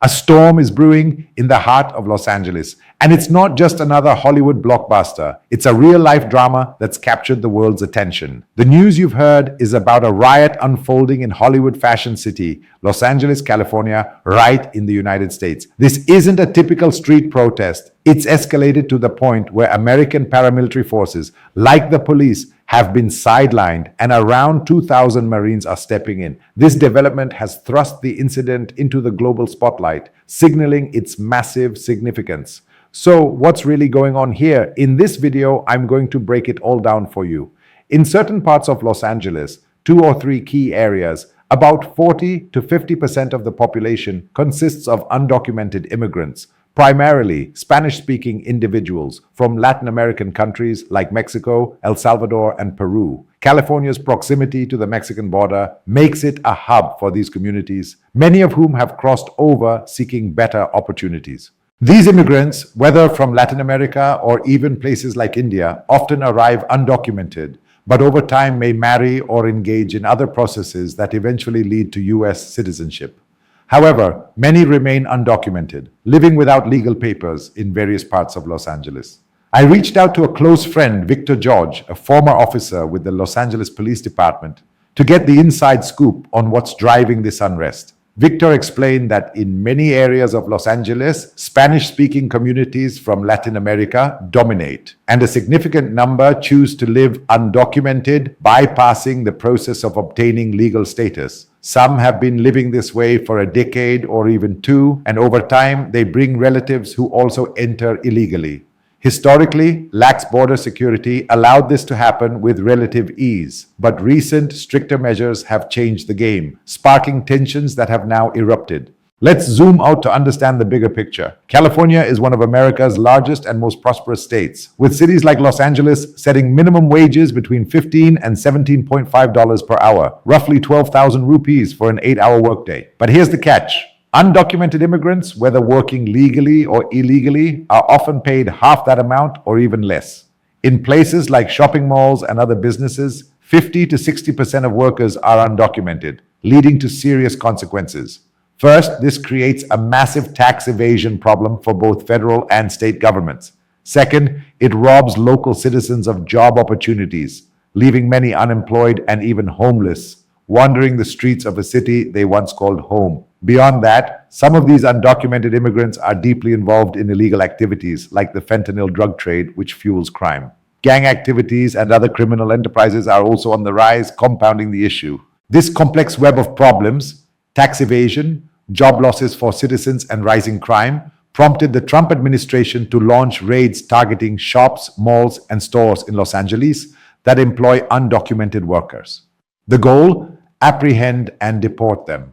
A storm is brewing in the heart of Los Angeles. And it's not just another Hollywood blockbuster. It's a real-life drama that's captured the world's attention. The news you've heard is about a riot unfolding in Hollywood fashion city, Los Angeles, California, right in the United States. This isn't a typical street protest. It's escalated to the point where American paramilitary forces, like the police, have been sidelined and around 2,000 Marines are stepping in. This development has thrust the incident into the global spotlight, signaling its massive significance. So what's really going on here? In this video, I'm going to break it all down for you. In certain parts of Los Angeles, 2 or 3 key areas, about 40 to 50% of the population consists of undocumented immigrants, primarily Spanish-speaking individuals from Latin American countries like Mexico, El Salvador, and Peru. California's proximity to the Mexican border makes it a hub for these communities, many of whom have crossed over seeking better opportunities. These immigrants, whether from Latin America or even places like India, often arrive undocumented, but over time may marry or engage in other processes that eventually lead to U.S. citizenship. However, many remain undocumented, living without legal papers in various parts of Los Angeles. I reached out to a close friend, Victor George, a former officer with the Los Angeles Police Department, to get the inside scoop on what's driving this unrest. Victor explained that in many areas of Los Angeles, Spanish-speaking communities from Latin America dominate, and a significant number choose to live undocumented, bypassing the process of obtaining legal status. Some have been living this way for a decade or even 2, and over time, they bring relatives who also enter illegally. Historically, lax border security allowed this to happen with relative ease, but recent stricter measures have changed the game, sparking tensions that have now erupted. Let's zoom out to understand the bigger picture. California is one of America's largest and most prosperous states, with cities like Los Angeles setting minimum wages between $15 and $17.5 per hour, roughly 12,000 rupees for an 8-hour workday. But here's the catch. Undocumented immigrants, whether working legally or illegally, are often paid half that amount or even less. In places like shopping malls and other businesses, 50 to 60% of workers are undocumented, leading to serious consequences. First, this creates a massive tax evasion problem for both federal and state governments. Second, it robs local citizens of job opportunities, leaving many unemployed and even homeless, wandering the streets of a city they once called home. Beyond that, some of these undocumented immigrants are deeply involved in illegal activities like the fentanyl drug trade, which fuels crime. Gang activities and other criminal enterprises are also on the rise, compounding the issue. This complex web of problems, tax evasion, job losses for citizens, and rising crime, prompted the Trump administration to launch raids targeting shops, malls, and stores in Los Angeles that employ undocumented workers. The goal? Apprehend and deport them.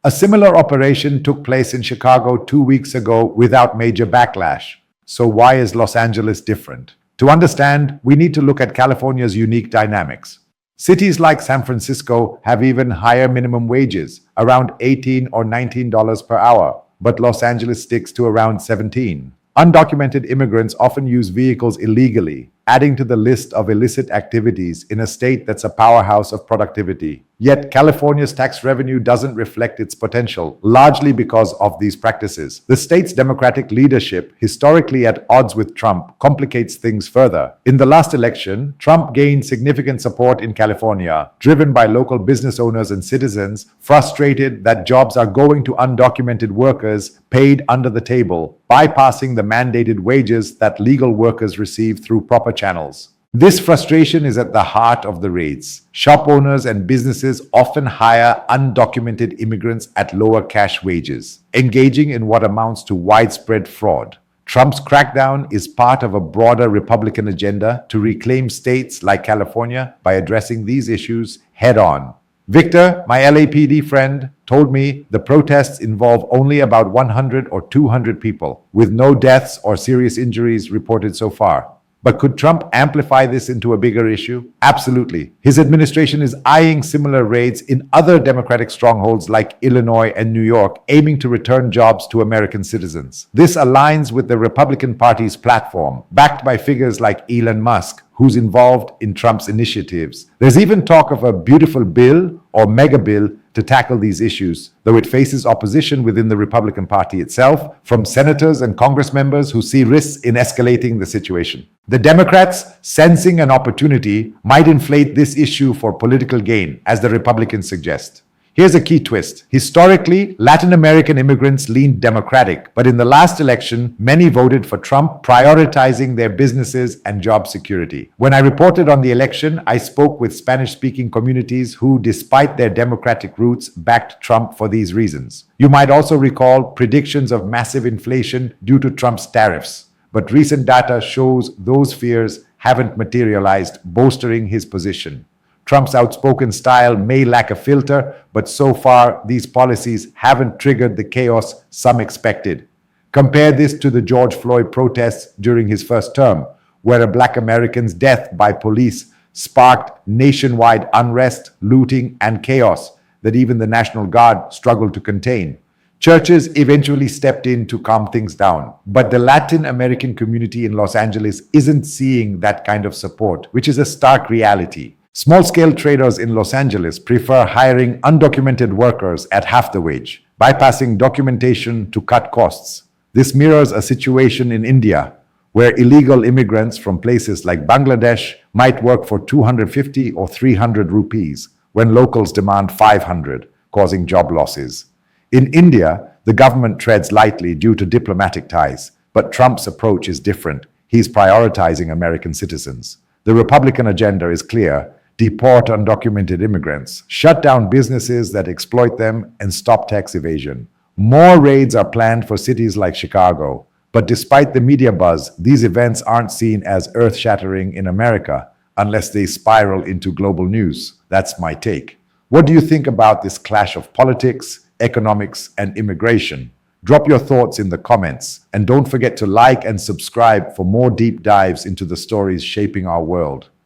A similar operation took place in Chicago 2 weeks ago without major backlash. So why is Los Angeles different? To understand, we need to look at California's unique dynamics. Cities like San Francisco have even higher minimum wages, around $18 or $19 per hour, but Los Angeles sticks to around $17. Undocumented immigrants often use vehicles illegally, adding to the list of illicit activities in a state that's a powerhouse of productivity. Yet California's tax revenue doesn't reflect its potential, largely because of these practices. The state's Democratic leadership, historically at odds with Trump, complicates things further. In the last election, Trump gained significant support in California, driven by local business owners and citizens frustrated that jobs are going to undocumented workers paid under the table, bypassing the mandated wages that legal workers receive through proper channels. This frustration is at the heart of the raids. Shop owners and businesses often hire undocumented immigrants at lower cash wages, engaging in what amounts to widespread fraud. Trump's crackdown is part of a broader Republican agenda to reclaim states like California by addressing these issues head-on. Victor, my LAPD friend, told me the protests involve only about 100 or 200 people, with no deaths or serious injuries reported so far. But could Trump amplify this into a bigger issue? Absolutely. His administration is eyeing similar raids in other Democratic strongholds like Illinois and New York, aiming to return jobs to American citizens. This aligns with the Republican Party's platform, backed by figures like Elon Musk, who's involved in Trump's initiatives. There's even talk of a beautiful bill or mega bill to tackle these issues, though it faces opposition within the Republican Party itself from senators and Congress members who see risks in escalating the situation. The Democrats, sensing an opportunity, might inflate this issue for political gain, as the Republicans suggest. Here's a key twist. Historically, Latin American immigrants leaned Democratic, but in the last election, many voted for Trump, prioritizing their businesses and job security. When I reported on the election, I spoke with Spanish-speaking communities who, despite their Democratic roots, backed Trump for these reasons. You might also recall predictions of massive inflation due to Trump's tariffs, but recent data shows those fears haven't materialized, bolstering his position. Trump's outspoken style may lack a filter, but so far these policies haven't triggered the chaos some expected. Compare this to the George Floyd protests during his first term, where a Black American's death by police sparked nationwide unrest, looting, and chaos that even the National Guard struggled to contain. Churches eventually stepped in to calm things down, but the Latin American community in Los Angeles isn't seeing that kind of support, which is a stark reality. Small-scale traders in Los Angeles prefer hiring undocumented workers at half the wage, bypassing documentation to cut costs. This mirrors a situation in India, where illegal immigrants from places like Bangladesh might work for 250 or 300 rupees, when locals demand 500, causing job losses. In India, the government treads lightly due to diplomatic ties, but Trump's approach is different. He's prioritizing American citizens. The Republican agenda is clear: deport undocumented immigrants, shut down businesses that exploit them, and stop tax evasion. More raids are planned for cities like Chicago. But despite the media buzz, these events aren't seen as earth-shattering in America unless they spiral into global news. That's my take. What do you think about this clash of politics, economics, and immigration? Drop your thoughts in the comments, and don't forget to like and subscribe for more deep dives into the stories shaping our world.